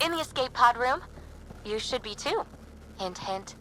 In the escape pod room. You should be too. Hint, hint.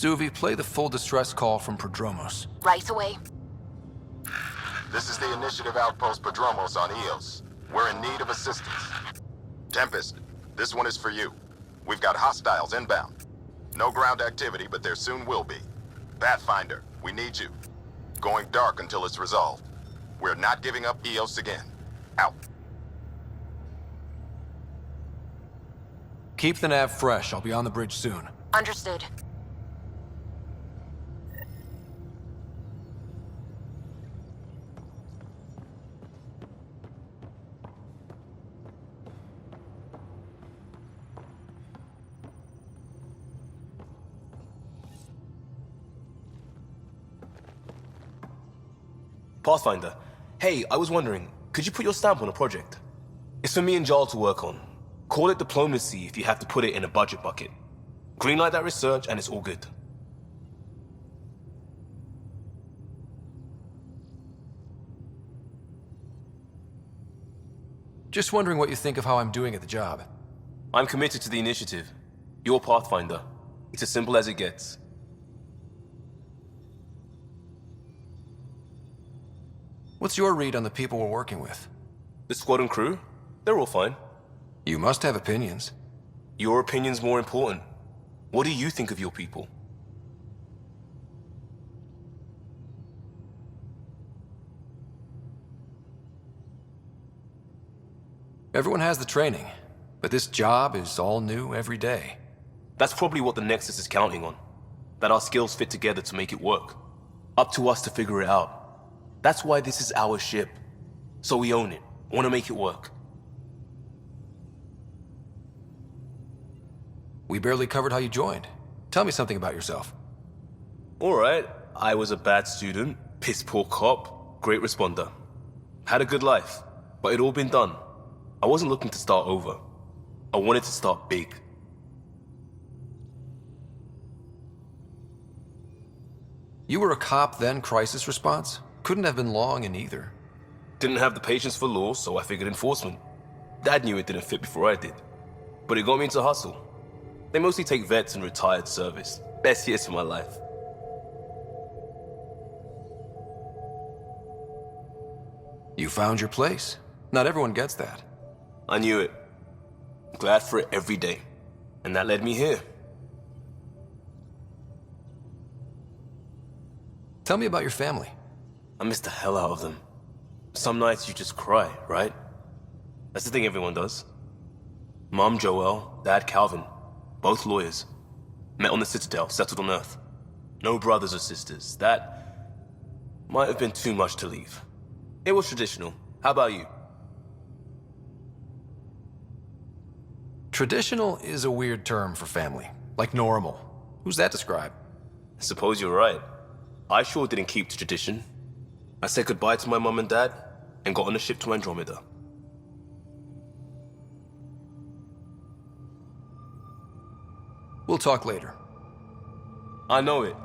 Suvi, play the full distress call from Prodromos. Right away. This is the Initiative Outpost Prodromos on Eos. We're in need of assistance. Tempest, this one is for you. We've got hostiles inbound. No ground activity, but there soon will be. Pathfinder, we need you. Going dark until it's resolved. We're not giving up Eos again. Out. Keep the nav fresh. I'll be on the bridge soon. Understood. Pathfinder, hey, I was wondering, could you put your stamp on a project? It's for me and Jarl to work on. Call it diplomacy if you have to put it in a budget bucket. Greenlight that research and it's all good. Just wondering what you think of how I'm doing at the job. I'm committed to the initiative. You're Pathfinder. It's as simple as it gets. What's your read on the people we're working with? The squad and crew? They're all fine. You must have opinions. Your opinion's more important. What do you think of your people? Everyone has the training, but this job is all new every day. That's probably what the Nexus is counting on. That our skills fit together to make it work. Up to us to figure it out. That's why this is our ship. So we own it. Want to make it work. We barely covered how you joined. Tell me something about yourself. Alright, I was a bad student, piss poor cop, great responder. Had a good life, but it'd all been done. I wasn't looking to start over. I wanted to start big. You were a cop, then crisis response? Couldn't have been long in either. Didn't have the patience for law, so I figured enforcement. Dad knew it didn't fit before I did. But it got me into hustle. They mostly take vets and retired service. Best years of my life. You found your place. Not everyone gets that. I knew it. Glad for it every day. And that led me here. Tell me about your family. I miss the hell out of them. Some nights you just cry, right? That's the thing everyone does. Mom Joelle, Dad Calvin, both lawyers. Met on the Citadel, settled on Earth. No brothers or sisters. That might have been too much to leave. It was traditional. How about you? Traditional is a weird term for family. Like normal. Who's that describe? I suppose you're right. I sure didn't keep to tradition. I said goodbye to my mum and dad, and got on a ship to Andromeda. We'll talk later. I know it.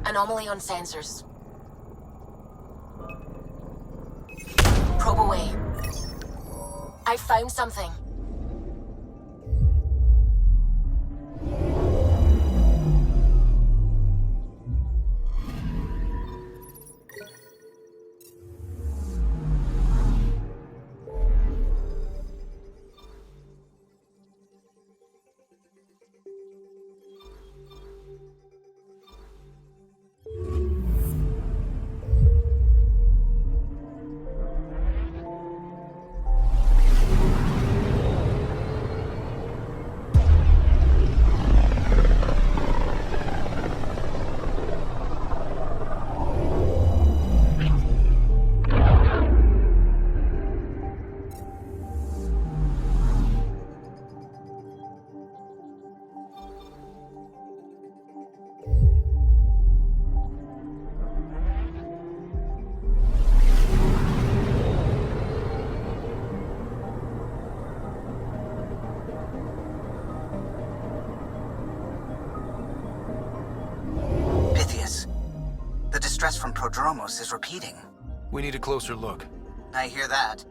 Anomaly on sensors. Probe away. I found something. Prodromos is repeating. We need a closer look. I hear that.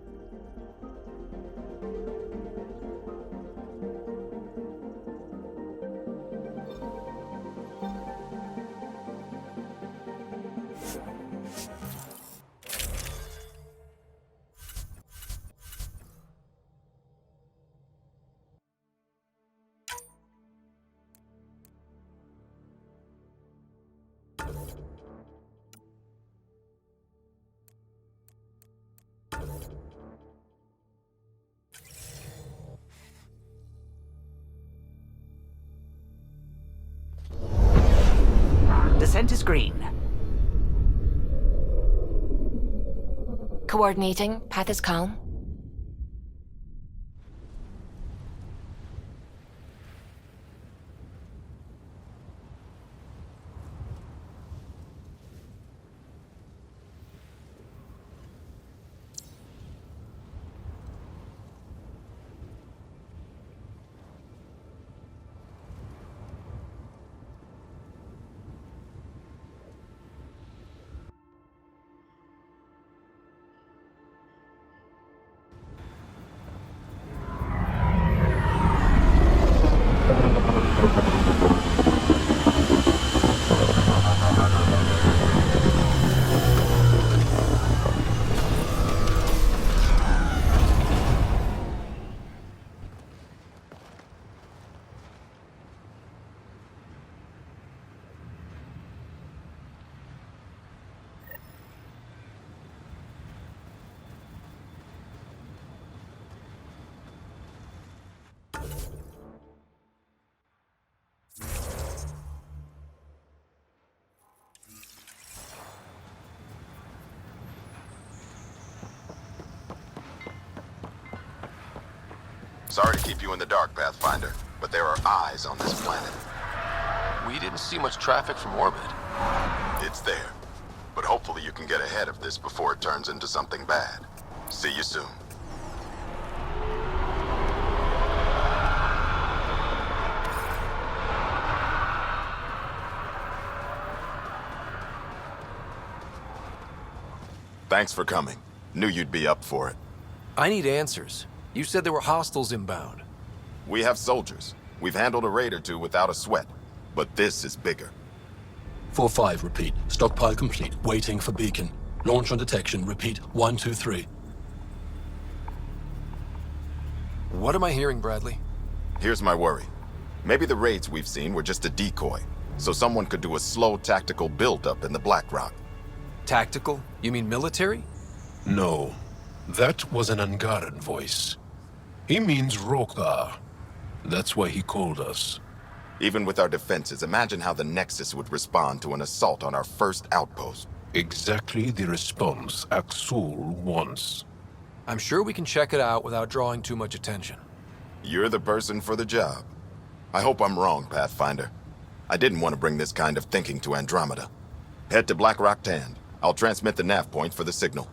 Descent is green. Coordinating. Path is calm. Sorry to keep you in the dark, Pathfinder, but there are eyes on this planet. We didn't see much traffic from orbit. It's there. But hopefully you can get ahead of this before it turns into something bad. See you soon. Thanks for coming. Knew you'd be up for it. I need answers. You said there were hostiles inbound. We have soldiers. We've handled a raid or two without a sweat. But this is bigger. 4-5, repeat. Stockpile complete. Waiting for beacon. Launch on detection. Repeat. 1-2-3. What am I hearing, Bradley? Here's my worry. Maybe the raids we've seen were just a decoy, so someone could do a slow tactical buildup in the Black Rock. Tactical? You mean military? No. That was an Angaran voice. He means Rokar. That's why he called us. Even with our defenses, imagine how the Nexus would respond to an assault on our first outpost. Exactly the response Axul wants. I'm sure we can check it out without drawing too much attention. You're the person for the job. I hope I'm wrong, Pathfinder. I didn't want to bring this kind of thinking to Andromeda. Head to Black Rock Tand. I'll transmit the nav point for the signal.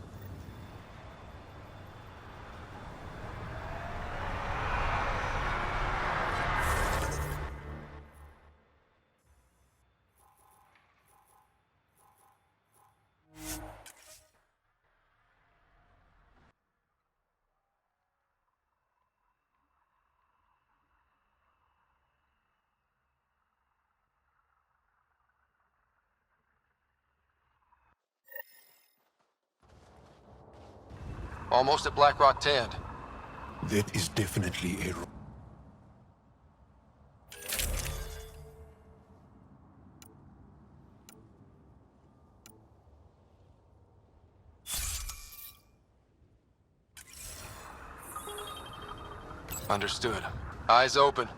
Almost at Black Rock Tand. That is definitely a... Understood. Eyes open.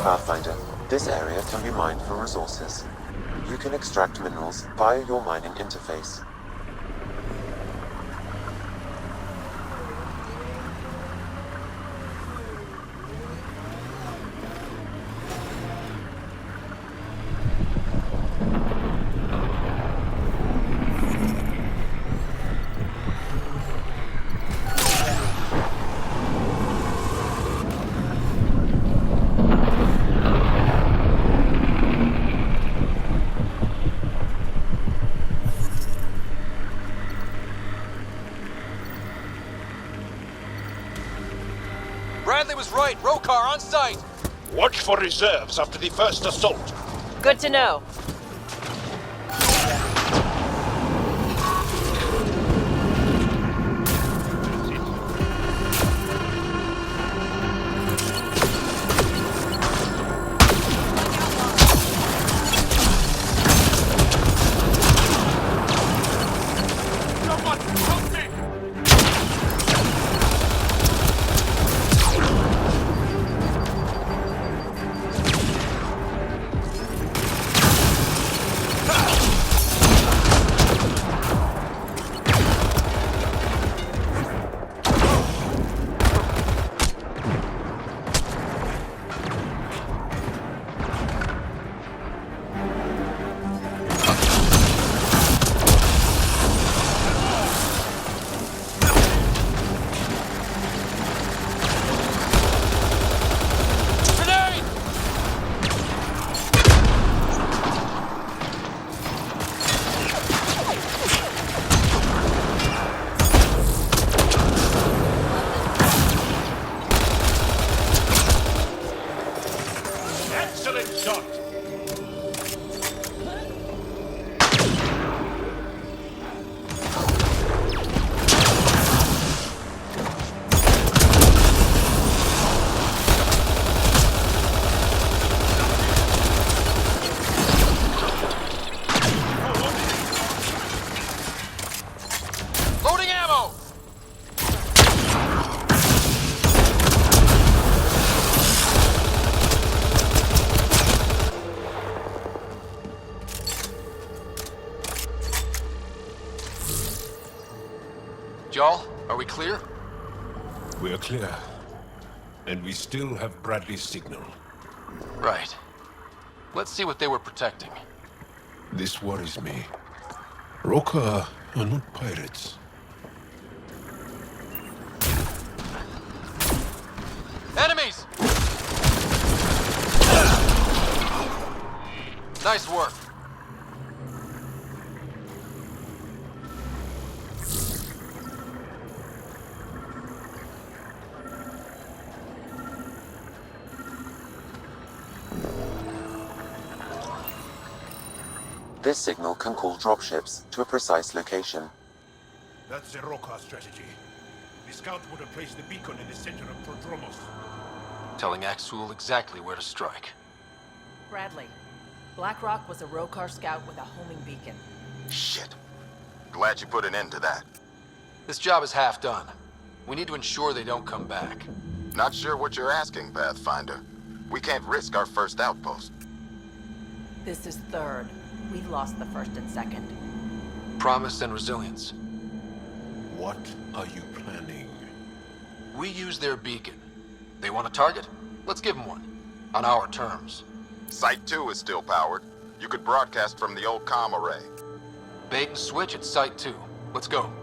Pathfinder, this area can be mined for resources. You can extract minerals via your mining interface. sight! Watch for reserves after the first assault. Good to know. Excellent shot. Loading ammo! Y'all, are we clear? We are clear. And we still have Bradley's signal. Right. Let's see what they were protecting. This worries me. Roka are not pirates. Enemies! Nice work. This signal can call dropships to a precise location. That's the Roka strategy. The scout would have placed the beacon in the center of Prodromos. Telling Axul exactly where to strike. Bradley, Blackrock was a Rokar scout with a homing beacon. Shit. Glad you put an end to that. This job is half done. We need to ensure they don't come back. Not sure what you're asking, Pathfinder. We can't risk our first outpost. This is third. We've lost the first and second. Promise and resilience. What are you planning? We use their beacon. They want a target? Let's give them one. On our terms. Site 2 is still powered. You could broadcast from the old comm array. Bait and switch at Site 2. Let's go.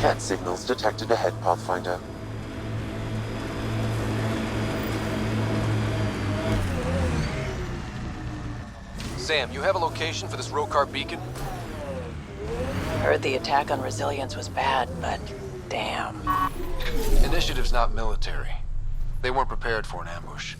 Cat signals detected ahead, Pathfinder. Sam, you have a location for this Rokar beacon? Heard the attack on Resilience was bad, but damn. Initiative's not military. They weren't prepared for an ambush.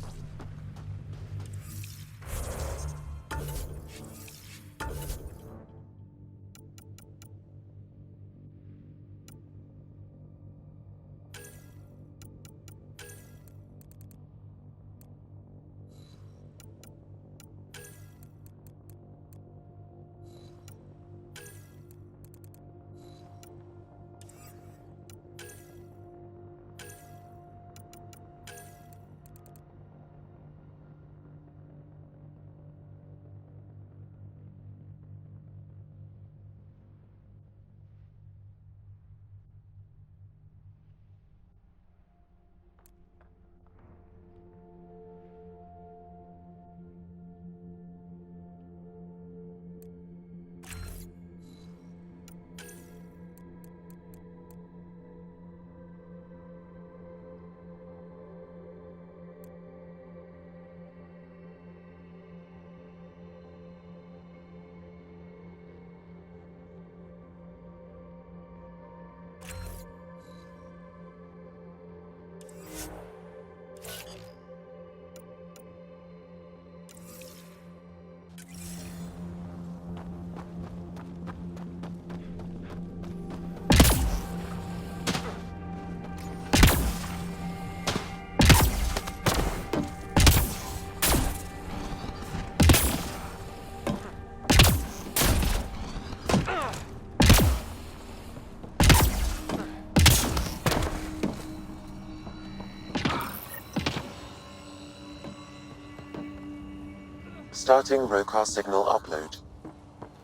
Starting Rokar signal upload.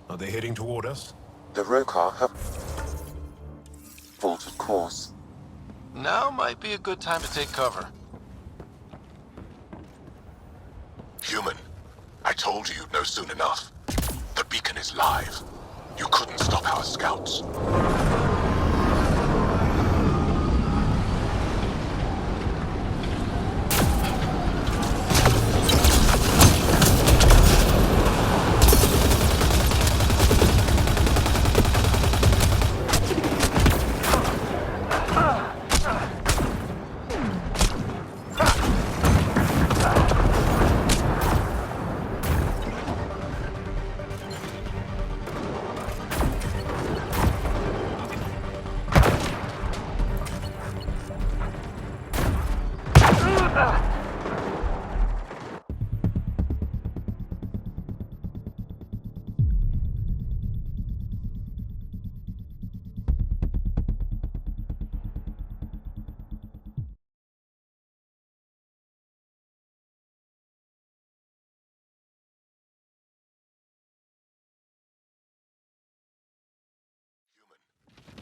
Are they heading toward us? The Rokar have vaulted course. Now might be a good time to take cover. Human, I told you you'd know soon enough. The beacon is live. You couldn't stop our scouts.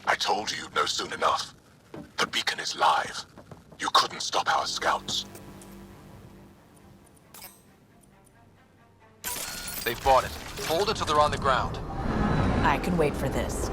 I told you you'd know soon enough. The beacon is live. You couldn't stop our scouts. They've bought it. Hold it till they're on the ground. I can wait for this.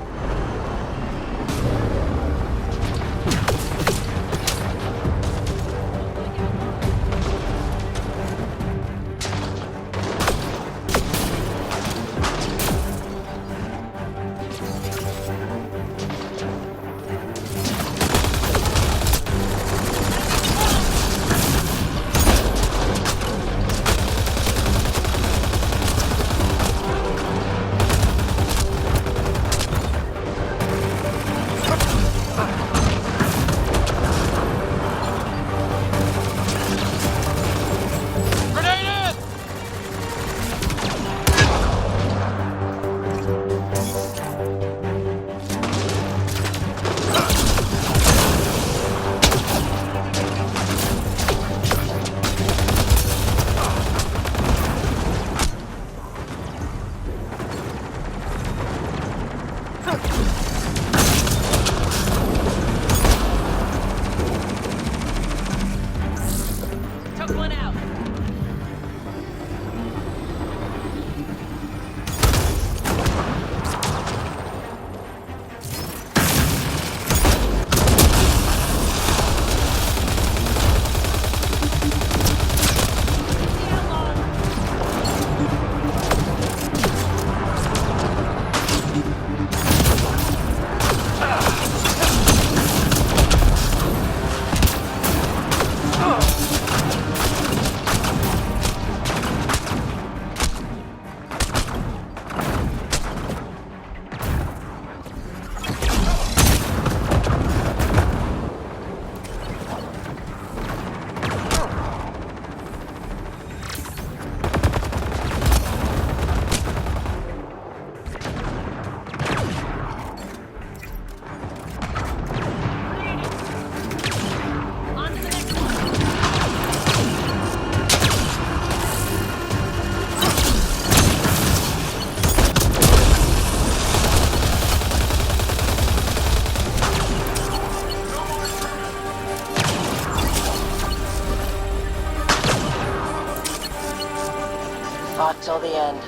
Fought till the end.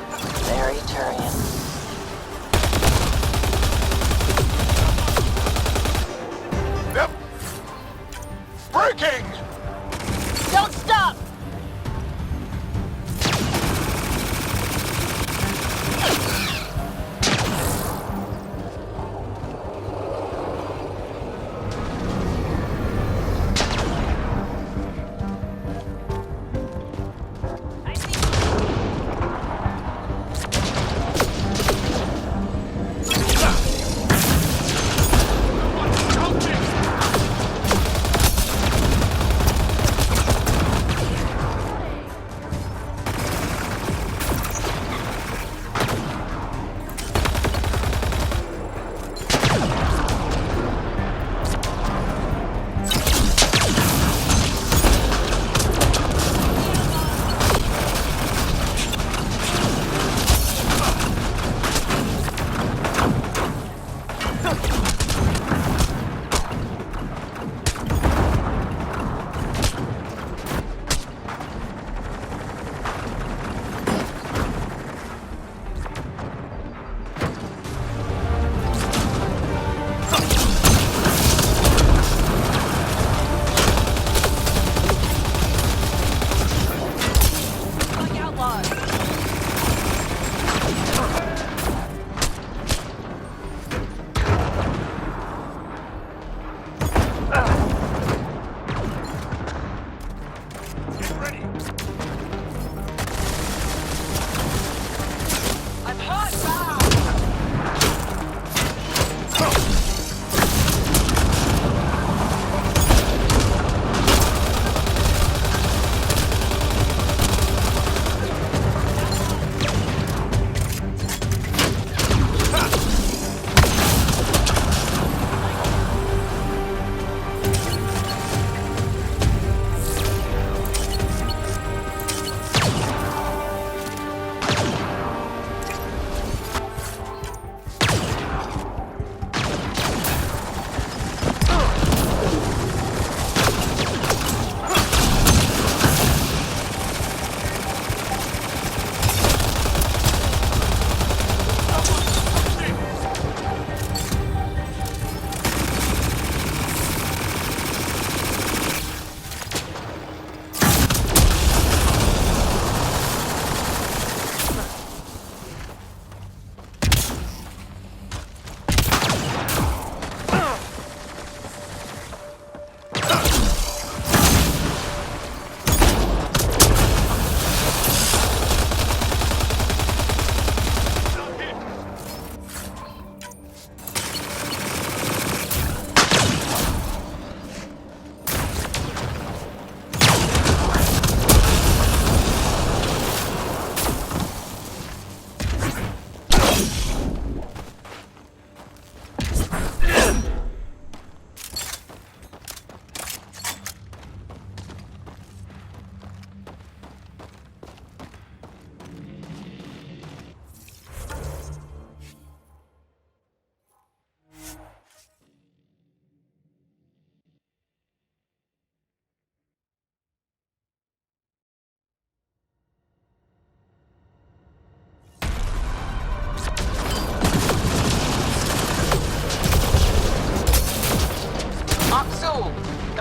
Very Turian. Yep. Breaking! Don't stop!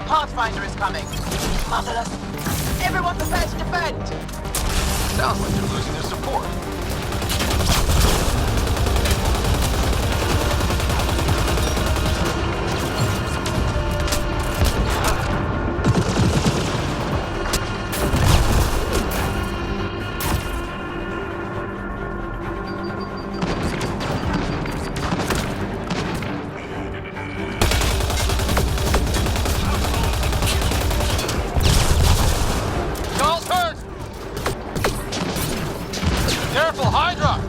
Pathfinder is coming. Motherless. Everyone prepare to defend. Sounds like they're losing their support. Careful, Hydra!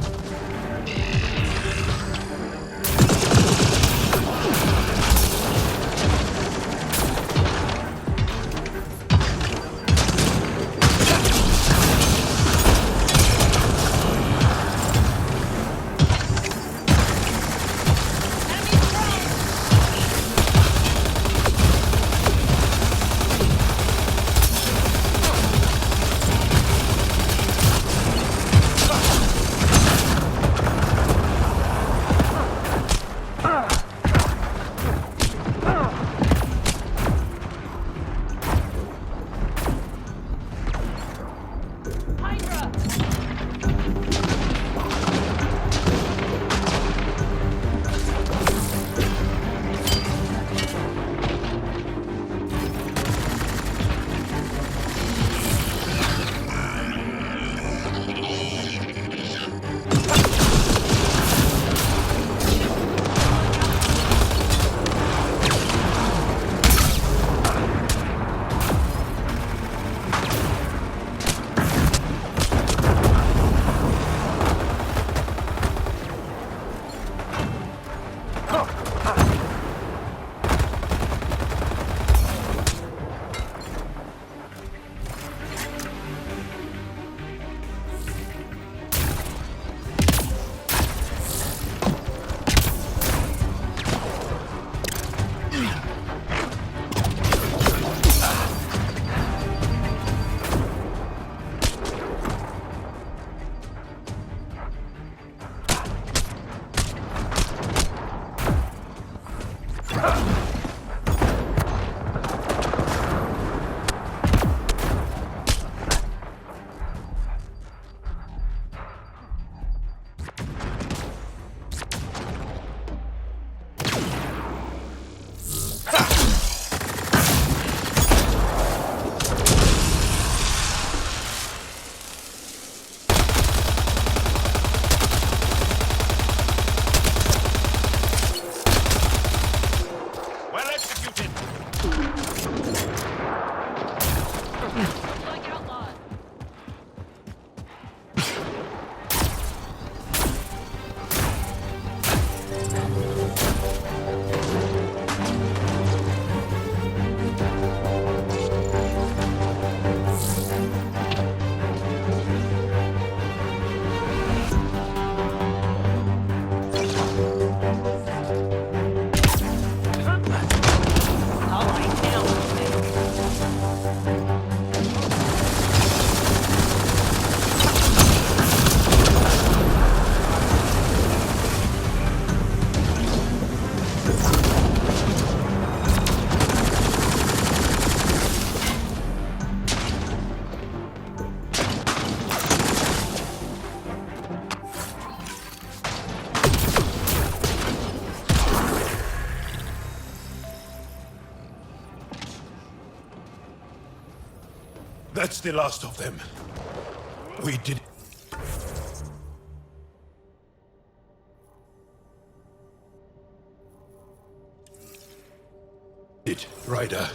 That's the last of them. We did... it, Ryder.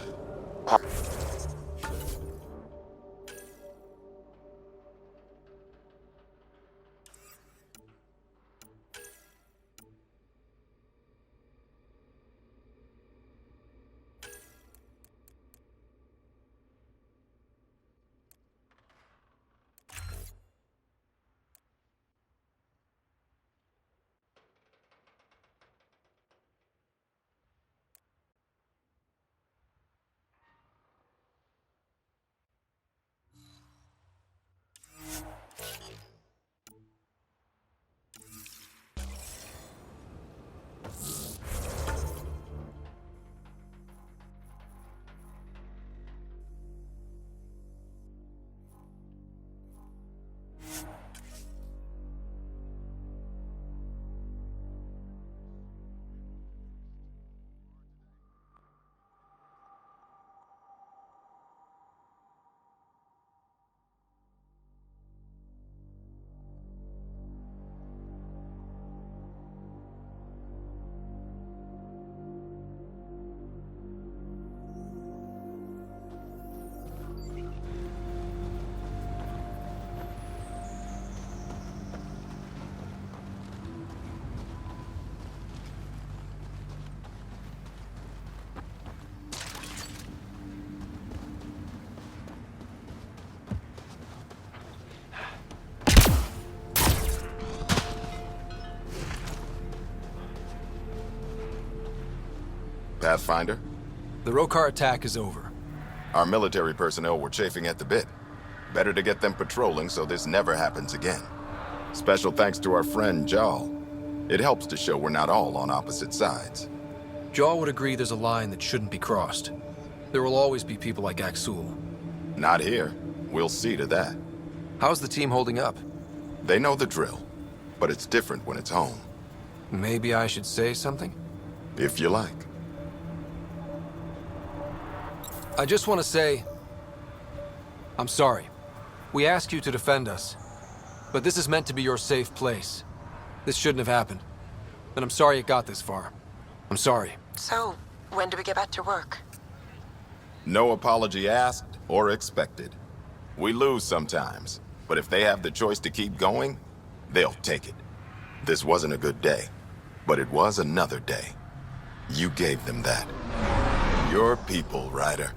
Pathfinder? The Rokar attack is over. Our military personnel were chafing at the bit. Better to get them patrolling so this never happens again. Special thanks to our friend Jal. It helps to show we're not all on opposite sides. Jaw would agree there's a line that shouldn't be crossed. There will always be people like Axul. Not here. We'll see to that. How's the team holding up? They know the drill, but it's different when it's home. Maybe I should say something? If you like. I just want to say... I'm sorry. We asked you to defend us. But this is meant to be your safe place. This shouldn't have happened. And I'm sorry it got this far. I'm sorry. So, when do we get back to work? No apology asked or expected. We lose sometimes, but if they have the choice to keep going, they'll take it. This wasn't a good day, but it was another day. You gave them that. Your people, Ryder.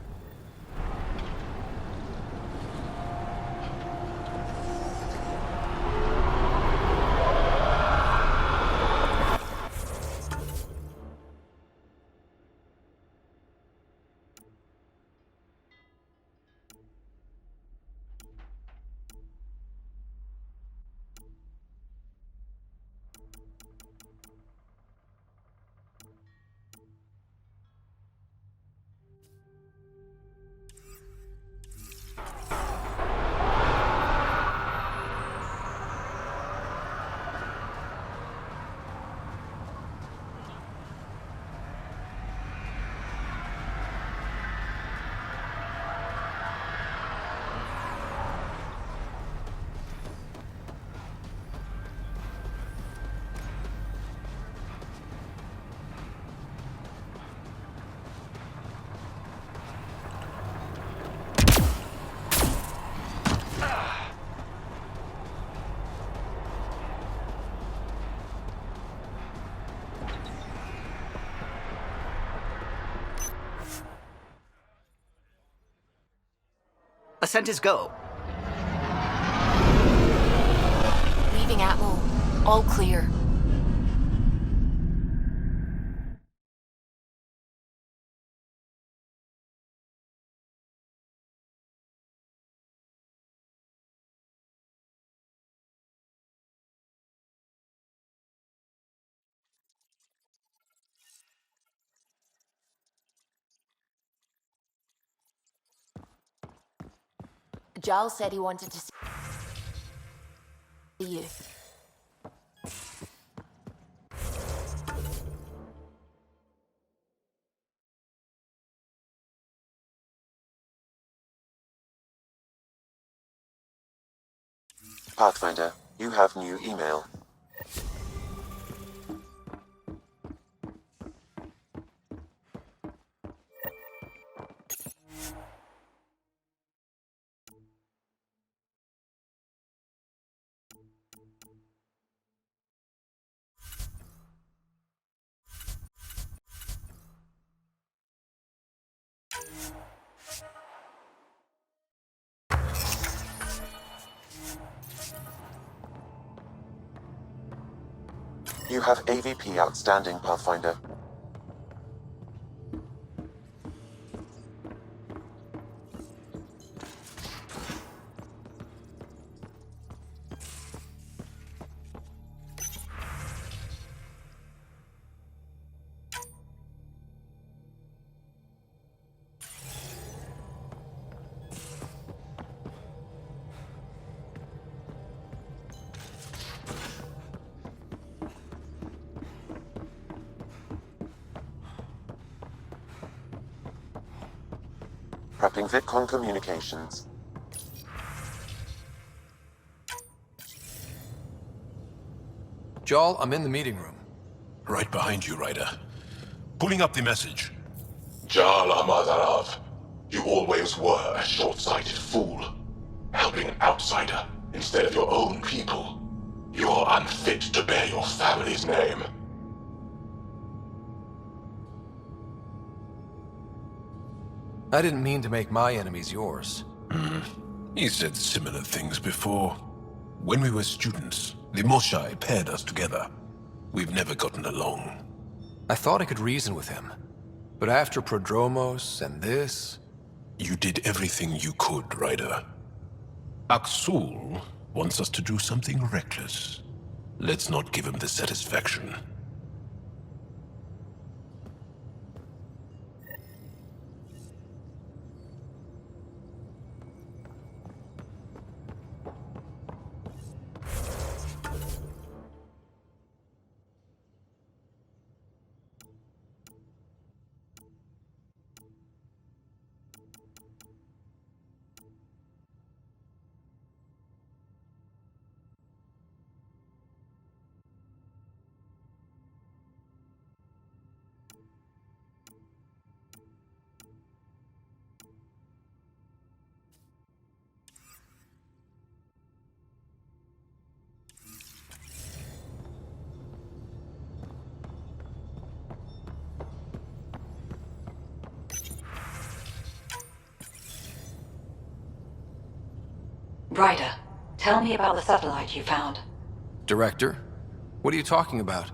Ascent is go. Leaving Atmo. All clear. Giles said he wanted to see you. Pathfinder, you have new email. You have AVP outstanding, Pathfinder. Prepping VidCon communications. Jarl, I'm in the meeting room. Right behind you, Ryder. Pulling up the message. Jarl Amadarav, you always were a short-sighted fool. Helping an outsider instead of your own people. You're unfit to bear your family's name. I didn't mean to make my enemies yours. He said similar things before. When we were students, the Moshai paired us together. We've never gotten along. I thought I could reason with him. But after Prodromos and this... You did everything you could, Ryder. Aksul wants us to do something reckless. Let's not give him the satisfaction. Ryder, tell me about the satellite you found. Director? What are you talking about?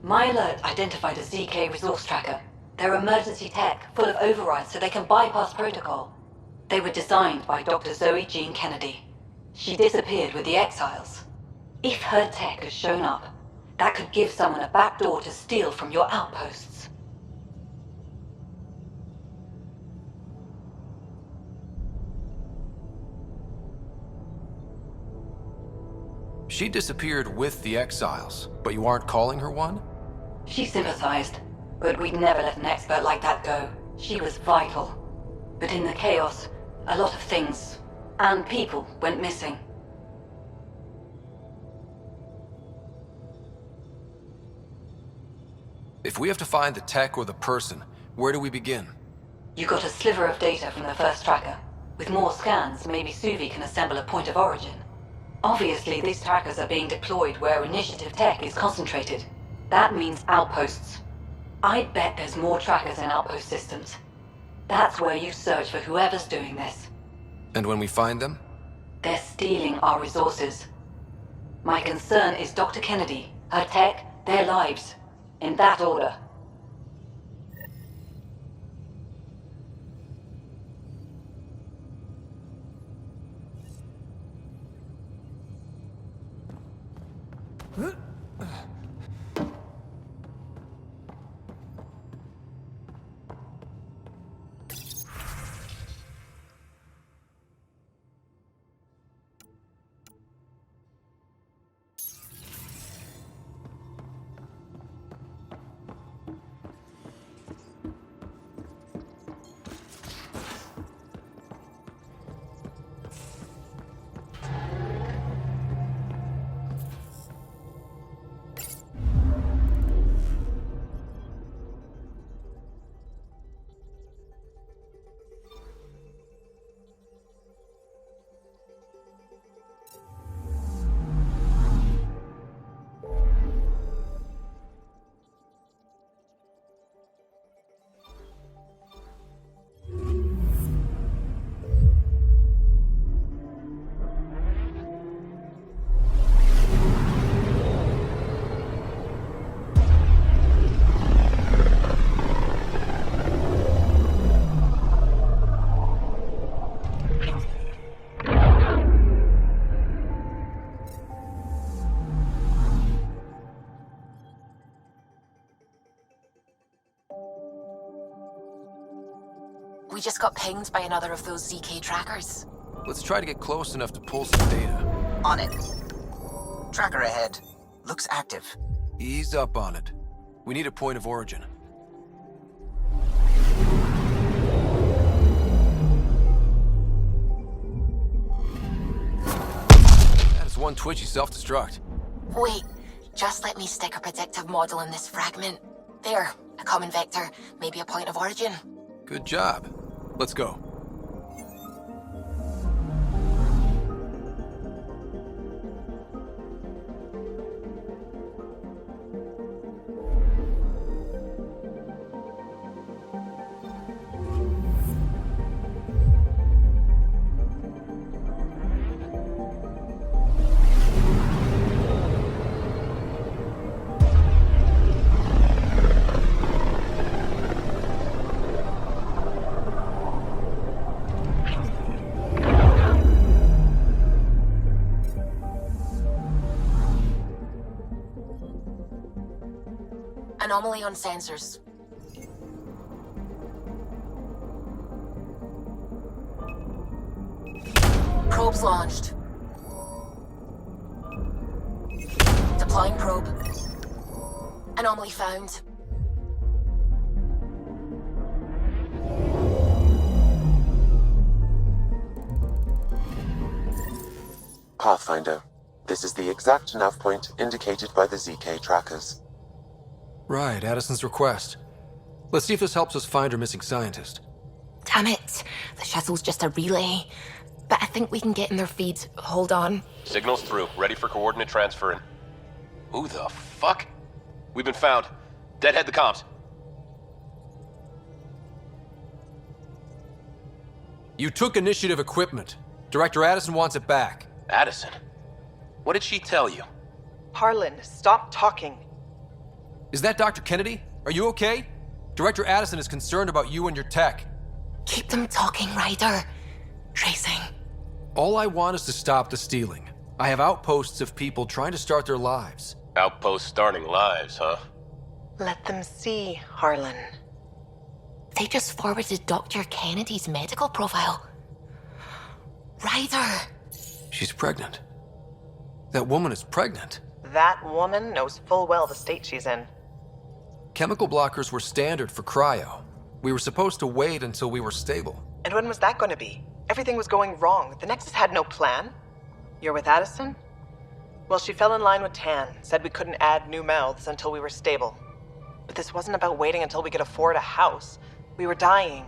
My alert identified a ZK resource tracker. They're emergency tech, full of overrides so they can bypass protocol. They were designed by Dr. Zoe Jean Kennedy. She disappeared with the Exiles. If her tech has shown up, that could give someone a backdoor to steal from your outposts. She disappeared with the Exiles, but you aren't calling her one? She sympathized, but we'd never let an expert like that go. She was vital. But in the chaos, a lot of things, and people, went missing. If we have to find the tech or the person, where do we begin? You got a sliver of data from the first tracker. With more scans, maybe Suvi can assemble a point of origin. Obviously, these trackers are being deployed where initiative tech is concentrated. That means outposts. I'd bet there's more trackers in outpost systems. That's where you search for whoever's doing this. And when we find them? They're stealing our resources. My concern is Dr. Kennedy, her tech, their lives. In that order. We just got pinged by another of those ZK trackers. Let's try to get close enough to pull some data. On it. Tracker ahead. Looks active. Ease up on it. We need a point of origin. That is one twitchy self-destruct. Wait, just let me stick a predictive model in this fragment. There, a common vector, maybe a point of origin. Good job. Let's go. Anomaly on sensors. Probes launched. Deploying probe. Anomaly found. Pathfinder, this is the exact nav point indicated by the ZK trackers. Right, Addison's request. Let's see if this helps us find our missing scientist. Damn it. The shuttle's just a relay. But I think we can get in their feed. Hold on. Signal's through. Ready for coordinate transferring. Who the fuck? We've been found. Deadhead the comms. You took initiative equipment. Director Addison wants it back. Addison? What did she tell you? Harlan, stop talking. Is that Dr. Kennedy? Are you okay? Director Addison is concerned about you and your tech. Keep them talking, Ryder. Tracing. All I want is to stop the stealing. I have outposts of people trying to start their lives. Outpost starting lives, huh? Let them see, Harlan. They just forwarded Dr. Kennedy's medical profile. Ryder. She's pregnant. That woman is pregnant. That woman knows full well the state she's in. Chemical blockers were standard for cryo. We were supposed to wait until we were stable. And when was that going to be? Everything was going wrong. The Nexus had no plan. You're with Addison? Well, she fell in line with Tan, said we couldn't add new mouths until we were stable. But this wasn't about waiting until we could afford a house. We were dying.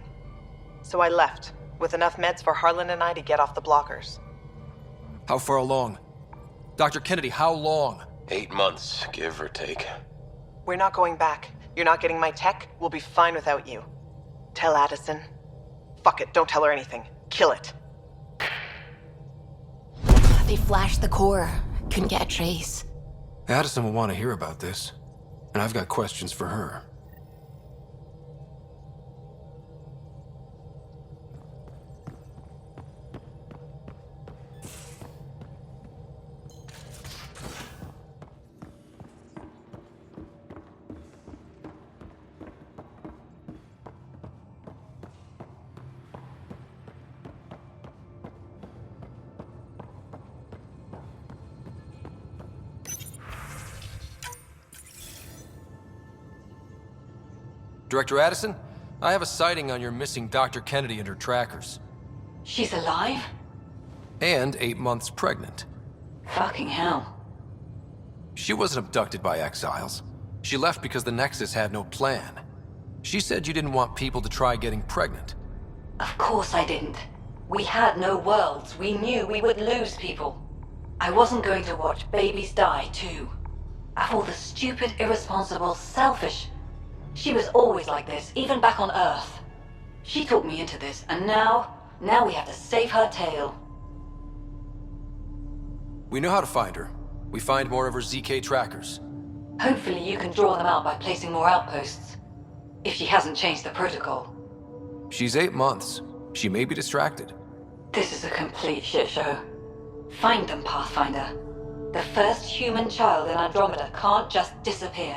So I left, with enough meds for Harlan and I to get off the blockers. How far along? Dr. Kennedy, how long? 8 months, give or take. We're not going back. You're not getting my tech. We'll be fine without you. Tell Addison. Fuck it, don't tell her anything. Kill it. They flashed the core. Couldn't get a trace. Addison will want to hear about this, and I've got questions for her. Director Addison, I have a sighting on your missing Dr. Kennedy and her trackers. She's alive? And 8 months pregnant. Fucking hell. She wasn't abducted by exiles. She left because the Nexus had no plan. She said you didn't want people to try getting pregnant. Of course I didn't. We had no worlds. We knew we would lose people. I wasn't going to watch babies die, too. Of all the stupid, irresponsible, selfish... She was always like this, even back on Earth. She talked me into this, and now we have to save her tail. We know how to find her. We find more of her ZK trackers. Hopefully you can draw them out by placing more outposts. If she hasn't changed the protocol. She's 8 months. She may be distracted. This is a complete shit show. Find them, Pathfinder. The first human child in Andromeda can't just disappear.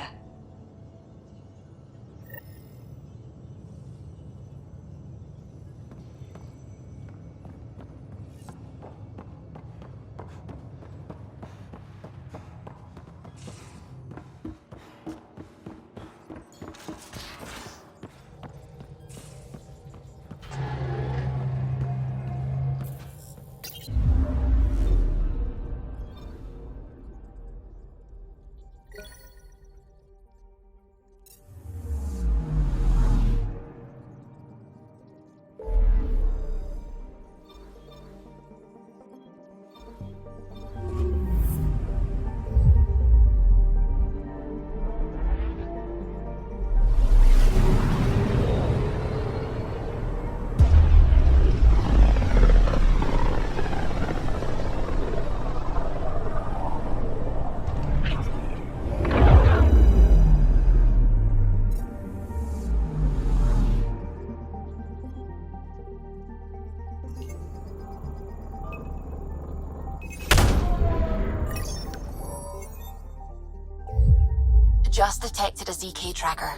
Just detected a ZK tracker.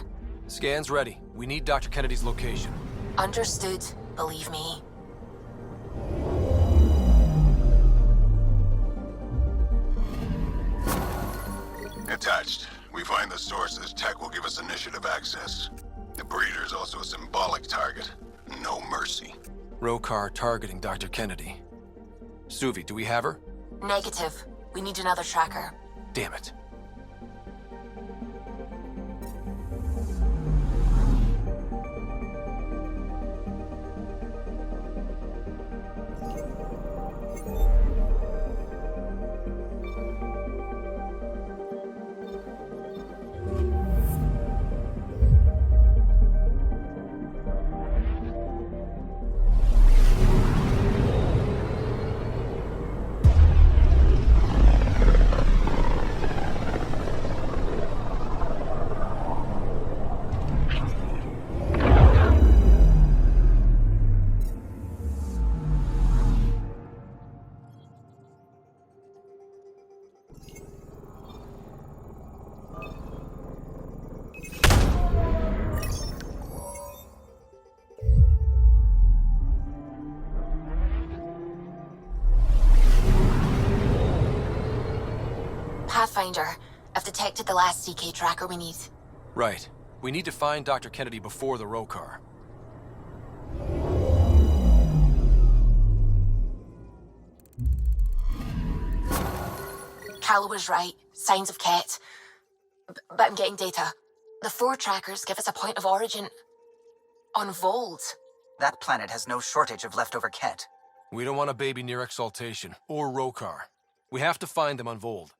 Scan's ready. We need Dr. Kennedy's location. Understood, believe me. Attached. We find the sources. Tech will give us initiative access. The breeder's also a symbolic target. No mercy. Rokar targeting Dr. Kennedy. Suvi, do we have her? Negative. We need another tracker. Damn it. Pathfinder, I've detected the last CK tracker we need. Right. We need to find Dr. Kennedy before the Rokar. Calla was right. Signs of Ket. But I'm getting data. The 4 trackers give us a point of origin on Vold. That planet has no shortage of leftover Ket. We don't want a baby near Exaltation or Rokar. We have to find them on Vold.